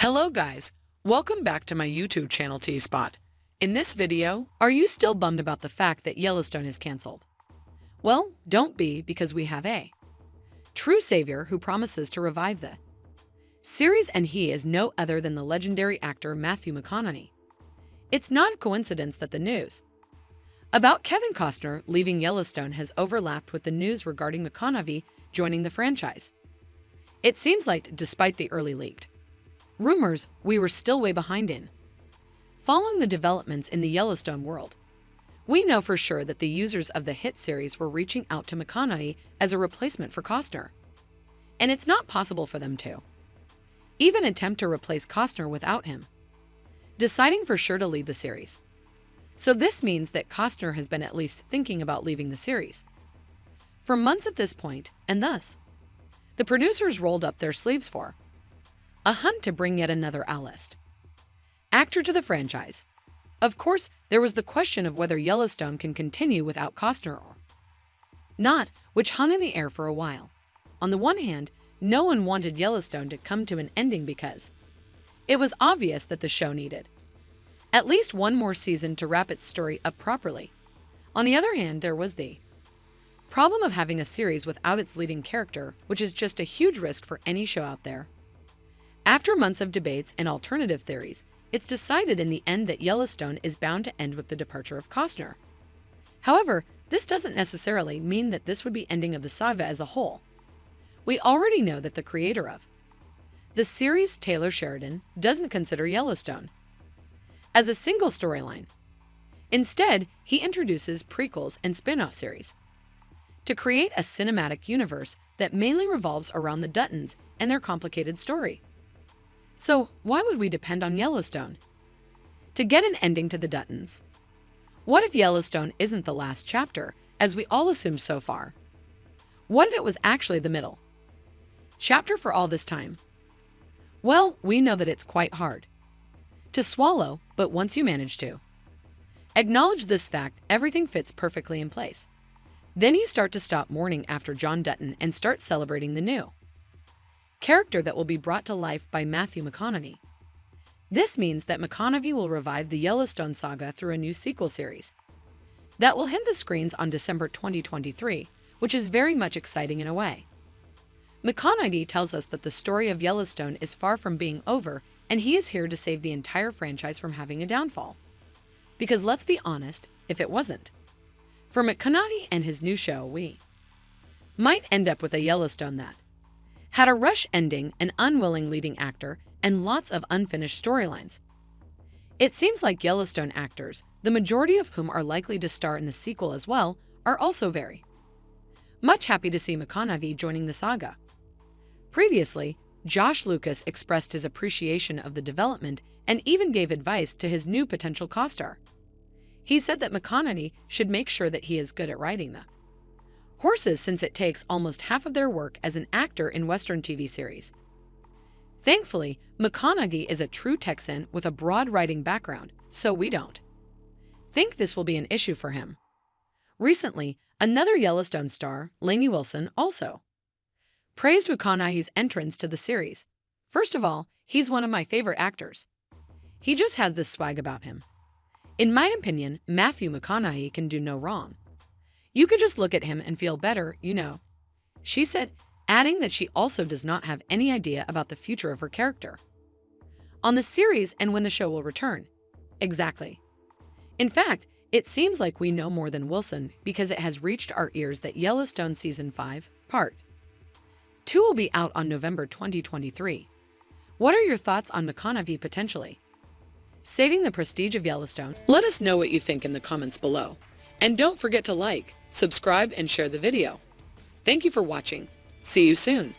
Hello guys, welcome back to my YouTube channel T-Spot. In this video, are you still bummed about the fact that Yellowstone is canceled? Well, don't be, because we have a true savior who promises to revive the series, and he is no other than the legendary actor Matthew McConaughey. It's not a coincidence that the news about Kevin Costner leaving Yellowstone has overlapped with the news regarding McConaughey joining the franchise. It seems like, despite the early leaked rumors, we were still way behind in following the developments in the Yellowstone world. We know for sure that the users of the hit series were reaching out to McConaughey as a replacement for Costner. And it's not possible for them to even attempt to replace Costner without him deciding for sure to leave the series. So this means that Costner has been at least thinking about leaving the series for months at this point, and thus, the producers rolled up their sleeves for a hunt to bring yet another A-list actor to the franchise. Of course, there was the question of whether Yellowstone can continue without Costner or not, which hung in the air for a while. On the one hand, no one wanted Yellowstone to come to an ending because it was obvious that the show needed at least one more season to wrap its story up properly. On the other hand, there was the problem of having a series without its leading character, which is just a huge risk for any show out there. After months of debates and alternative theories, it's decided in the end that Yellowstone is bound to end with the departure of Costner. However, this doesn't necessarily mean that this would be ending of the saga as a whole. We already know that the creator of the series, Taylor Sheridan, doesn't consider Yellowstone as a single storyline. Instead, he introduces prequels and spin-off series to create a cinematic universe that mainly revolves around the Duttons and their complicated story. So, why would we depend on Yellowstone to get an ending to the Duttons? What if Yellowstone isn't the last chapter, as we all assumed so far? What if it was actually the middle chapter for all this time? Well, we know that it's quite hard to swallow, but once you manage to acknowledge this fact, everything fits perfectly in place. Then you start to stop mourning after John Dutton and start celebrating the new character that will be brought to life by Matthew McConaughey. This means that McConaughey will revive the Yellowstone saga through a new sequel series that will hit the screens on December 2023, which is very much exciting in a way. McConaughey tells us that the story of Yellowstone is far from being over, and he is here to save the entire franchise from having a downfall. Because let's be honest, if it wasn't for McConaughey and his new show, we might end up with a Yellowstone that had a rush ending, an unwilling leading actor, and lots of unfinished storylines. It seems like Yellowstone actors, the majority of whom are likely to star in the sequel as well, are also very much happy to see McConaughey joining the saga. Previously, Josh Lucas expressed his appreciation of the development and even gave advice to his new potential co-star. He said that McConaughey should make sure that he is good at riding the horses, since it takes almost half of their work as an actor in Western TV series. Thankfully, McConaughey is a true Texan with a broad writing background, so we don't think this will be an issue for him. Recently, another Yellowstone star, Lainey Wilson, also praised McConaughey's entrance to the series. First of all, he's one of my favorite actors. He just has this swag about him. In my opinion, Matthew McConaughey can do no wrong. You could just look at him and feel better, you know, she said, adding that she also does not have any idea about the future of her character on the series and when the show will return. Exactly. In fact, it seems like we know more than Wilson, because it has reached our ears that Yellowstone Season 5, Part 2 will be out on November 2023. What are your thoughts on McConaughey potentially saving the prestige of Yellowstone? Let us know what you think in the comments below. And don't forget to like, subscribe, and share the video. Thank you for watching. See you soon.